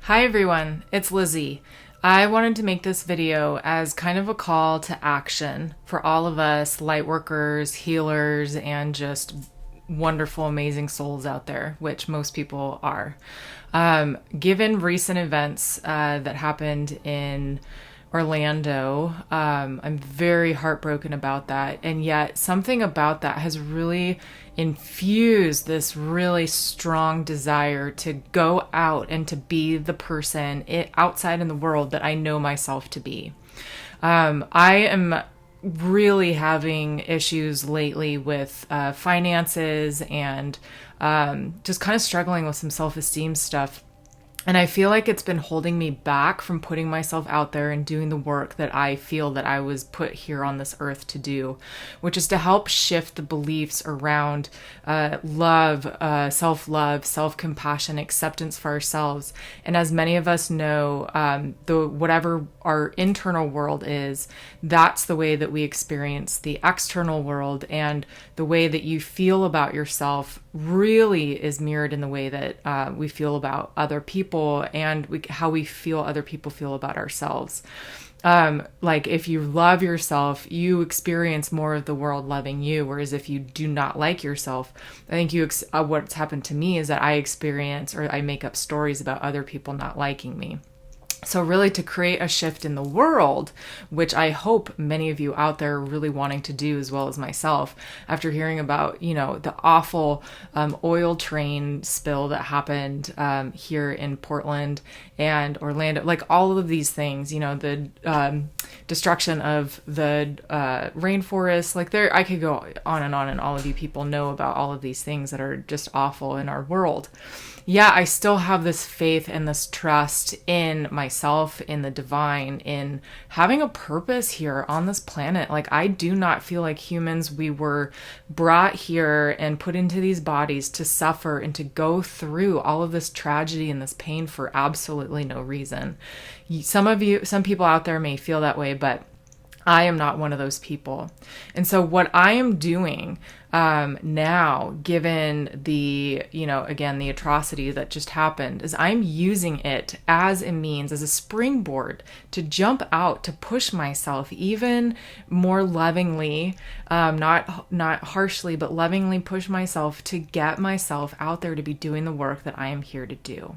Hi everyone, it's Lizzy. I wanted to make this video as kind of a call to action for all of us light workers, healers, and just wonderful, amazing souls out there, which most people are. Given recent events that happened in Orlando, I'm very heartbroken about that. And yet something about that has really infused this really strong desire to go out and to be the person outside in the world that I know myself to be. I am really having issues lately with finances and just kind of struggling with some self-esteem stuff. And I feel like it's been holding me back from putting myself out there and doing the work that I feel that I was put here on this earth to do, which is to help shift the beliefs around love, self-love, self-compassion, acceptance for ourselves. And as many of us know, whatever our internal world is, that's the way that we experience the external world, and the way that you feel about yourself really is mirrored in the way that we feel about other people and how we feel other people feel about ourselves. Like if you love yourself, you experience more of the world loving you. Whereas if you do not like yourself, I think what's happened to me is that I experience, or I make up stories about other people not liking me. So really to create a shift in the world, which I hope many of you out there are really wanting to do, as well as myself, after hearing about, the awful oil train spill that happened here in Portland and Orlando, like all of these things, the destruction of the rainforest, I could go on, and all of you people know about all of these things that are just awful in our world. Yeah, I still have this faith and this trust in myself, in the divine, in having a purpose here on this planet. Like, I do not feel like humans, we were brought here and put into these bodies to suffer and to go through all of this tragedy and this pain for absolutely no reason. Some people out there may feel that way, but I am not one of those people. And so what I am doing now, given the, again, the atrocity that just happened, is I'm using it as a means, as a springboard to jump out, to push myself even more lovingly, not harshly, but lovingly push myself to get myself out there to be doing the work that I am here to do.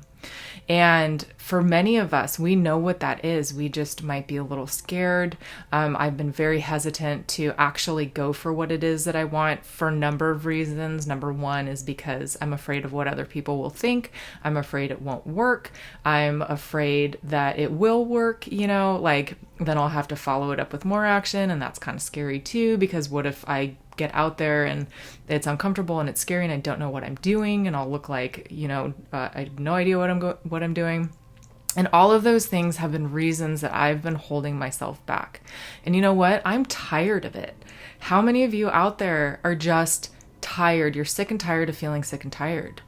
And for many of us, we know what that is. We just might be a little scared. I've been very hesitant to actually go for what it is that I want for a number of reasons. Number one is because I'm afraid of what other people will think. I'm afraid it won't work. I'm afraid that it will work, then I'll have to follow it up with more action. And that's kind of scary too, because what if I get out there and it's uncomfortable and it's scary and I don't know what I'm doing, and I'll look like, I have no idea what I'm doing. And all of those things have been reasons that I've been holding myself back. And you know what? I'm tired of it. How many of you out there are just tired? You're sick and tired of feeling sick and tired.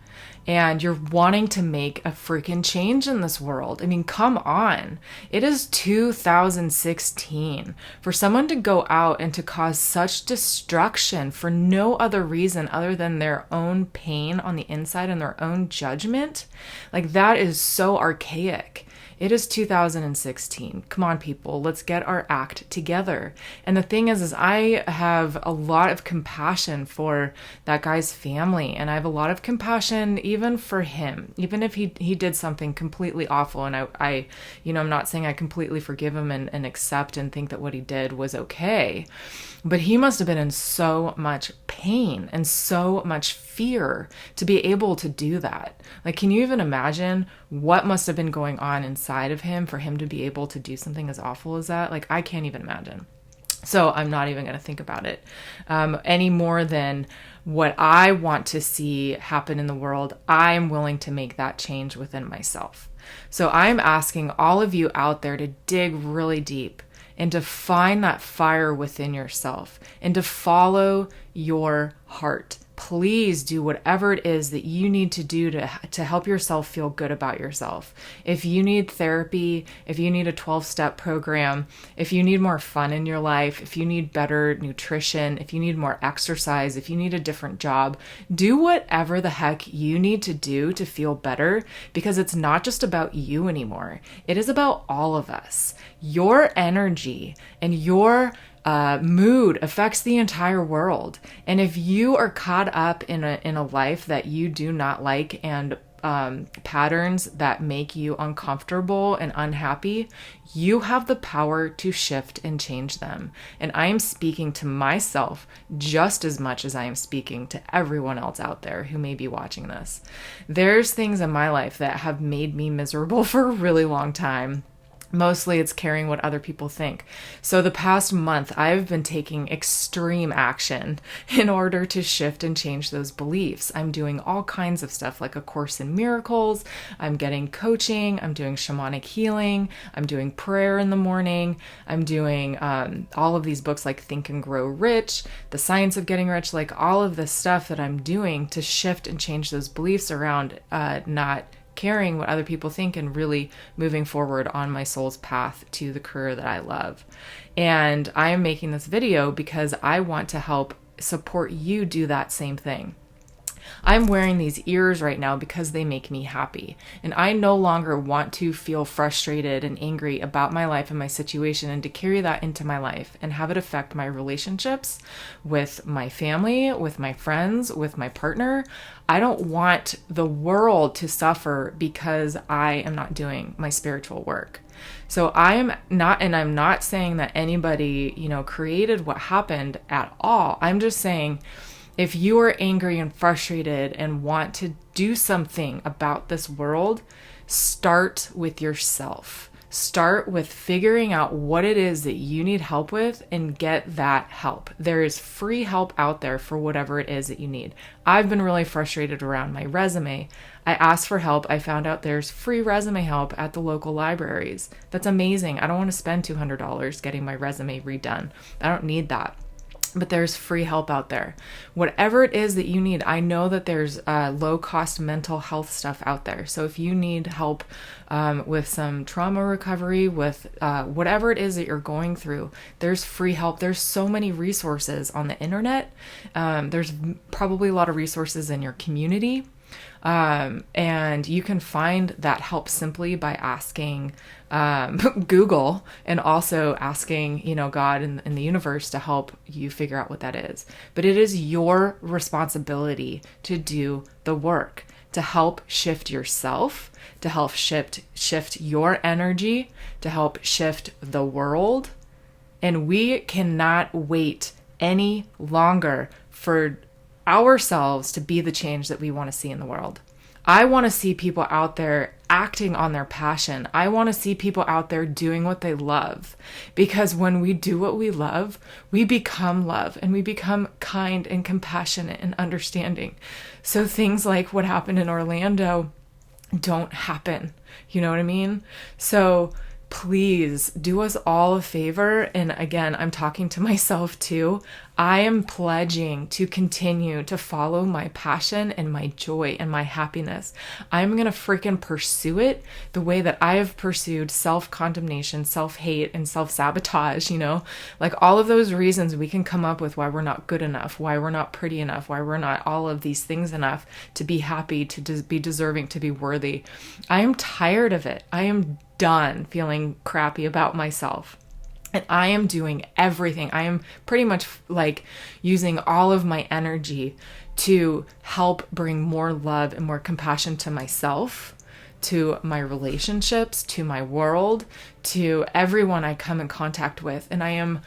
And you're wanting to make a freaking change in this world. I mean, come on. It is 2016. For someone to go out and to cause such destruction for no other reason other than their own pain on the inside and their own judgment, that is so archaic. It is 2016. Come on, people, let's get our act together. And the thing is I have a lot of compassion for that guy's family. And I have a lot of compassion even for him, even if he did something completely awful. And I'm not saying I completely forgive him and accept and think that what he did was okay. But he must have been in so much pain and so much fear to be able to do that. Can you even imagine what must have been going on inside of him for him to be able to do something as awful as that? I can't even imagine. So I'm not even going to think about it any more than what I want to see happen in the world. I'm willing to make that change within myself. So I'm asking all of you out there to dig really deep and to find that fire within yourself and to follow your heart. please do whatever it is that you need to do to help yourself feel good about yourself. If you need therapy, if you need a 12-step program, if you need more fun in your life, if you need better nutrition, if you need more exercise, if you need a different job, do whatever the heck you need to do to feel better, because it's not just about you anymore. It is about all of us. Your energy and your mood affects the entire world. And if you are caught up in a life that you do not like, and patterns that make you uncomfortable and unhappy, you have the power to shift and change them. And I am speaking to myself just as much as I am speaking to everyone else out there who may be watching this. There's things in my life that have made me miserable for a really long time. Mostly it's caring what other people think. So the past month, I've been taking extreme action in order to shift and change those beliefs. I'm doing all kinds of stuff, like A Course in Miracles. I'm getting coaching. I'm doing shamanic healing. I'm doing prayer in the morning. I'm doing all of these books like Think and Grow Rich, The Science of Getting Rich, like all of this stuff that I'm doing to shift and change those beliefs around not caring what other people think, and really moving forward on my soul's path to the career that I love. And I am making this video because I want to help support you do that same thing. I'm wearing these ears right now because they make me happy. And I no longer want to feel frustrated and angry about my life and my situation, and to carry that into my life and have it affect my relationships with my family, with my friends, with my partner. I don't want the world to suffer because I am not doing my spiritual work. So I am not, and I'm not saying that anybody, created what happened at all. I'm just saying, if you are angry and frustrated and want to do something about this world, start with yourself. Start with figuring out what it is that you need help with and get that help. There is free help out there for whatever it is that you need. I've been really frustrated around my resume. I asked for help. I found out there's free resume help at the local libraries. That's amazing. I don't want to spend $200 getting my resume redone. I don't need that. But there's free help out there. Whatever it is that you need, I know that there's low-cost mental health stuff out there. So if you need help with some trauma recovery, with whatever it is that you're going through, there's free help. There's so many resources on the internet. There's probably a lot of resources in your community. And you can find that help simply by asking Google, and also asking, God and the universe to help you figure out what that is. But it is your responsibility to do the work, to help shift yourself, to help shift your energy, to help shift the world. And we cannot wait any longer for ourselves to be the change that we want to see in the world. I want to see people out there acting on their passion. I want to see people out there doing what they love, because when we do what we love, we become love, and we become kind and compassionate and understanding. So things like what happened in Orlando don't happen. You know what I mean? So please do us all a favor. And again, I'm talking to myself too. I am pledging to continue to follow my passion and my joy and my happiness. I'm going to freaking pursue it the way that I have pursued self-condemnation, self-hate, and self-sabotage, like all of those reasons we can come up with why we're not good enough, why we're not pretty enough, why we're not all of these things enough to be happy, to be deserving, to be worthy. I am tired of it. I am done feeling crappy about myself. And I am doing everything. I am pretty much like using all of my energy to help bring more love and more compassion to myself, to my relationships, to my world, to everyone I come in contact with. And I am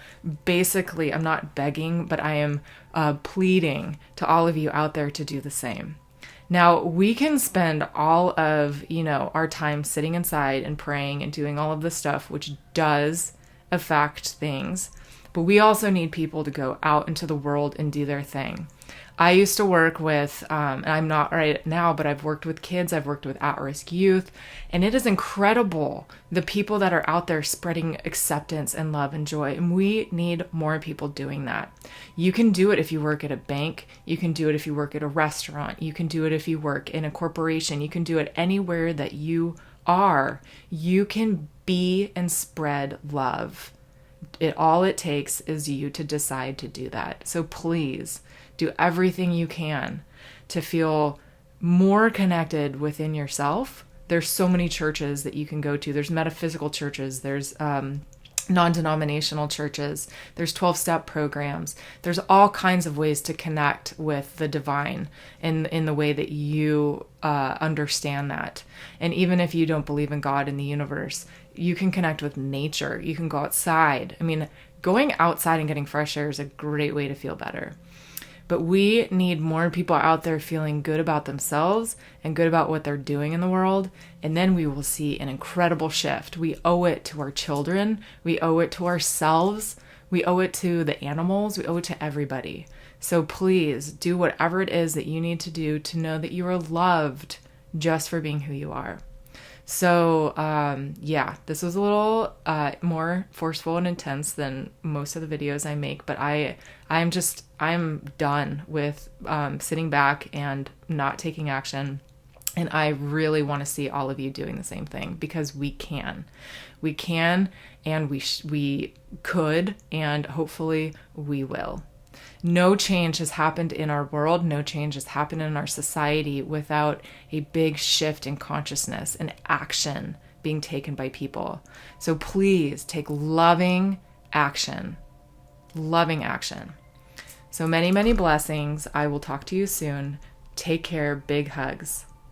basically, I'm not begging, but I am pleading to all of you out there to do the same. Now, we can spend all of, our time sitting inside and praying and doing all of this stuff, which does affect things. But we also need people to go out into the world and do their thing. I used to work with, and I'm not right now, but I've worked with kids, I've worked with at-risk youth, and it is incredible the people that are out there spreading acceptance and love and joy. And we need more people doing that. You can do it if you work at a bank. You can do it if you work at a restaurant. You can do it if you work in a corporation. You can do it anywhere that you are. You can be and spread love. All it takes is you to decide to do that. So please do everything you can to feel more connected within yourself. There's so many churches that you can go to. There's metaphysical churches. There's non-denominational churches. There's 12-step programs. There's all kinds of ways to connect with the divine in the way that you understand that. And even if you don't believe in God and the universe, you can connect with nature. You can go outside. I mean, going outside and getting fresh air is a great way to feel better. But we need more people out there feeling good about themselves and good about what they're doing in the world. And then we will see an incredible shift. We owe it to our children. We owe it to ourselves. We owe it to the animals. We owe it to everybody. So please do whatever it is that you need to do to know that you are loved just for being who you are. So, yeah, this was a little more forceful and intense than most of the videos I make, but I'm done with sitting back and not taking action. And I really want to see all of you doing the same thing, because we can, and we could, and hopefully we will. No change has happened in our world. No change has happened in our society without a big shift in consciousness and action being taken by people. So please take loving action. Loving action. So many, many blessings. I will talk to you soon. Take care. Big hugs.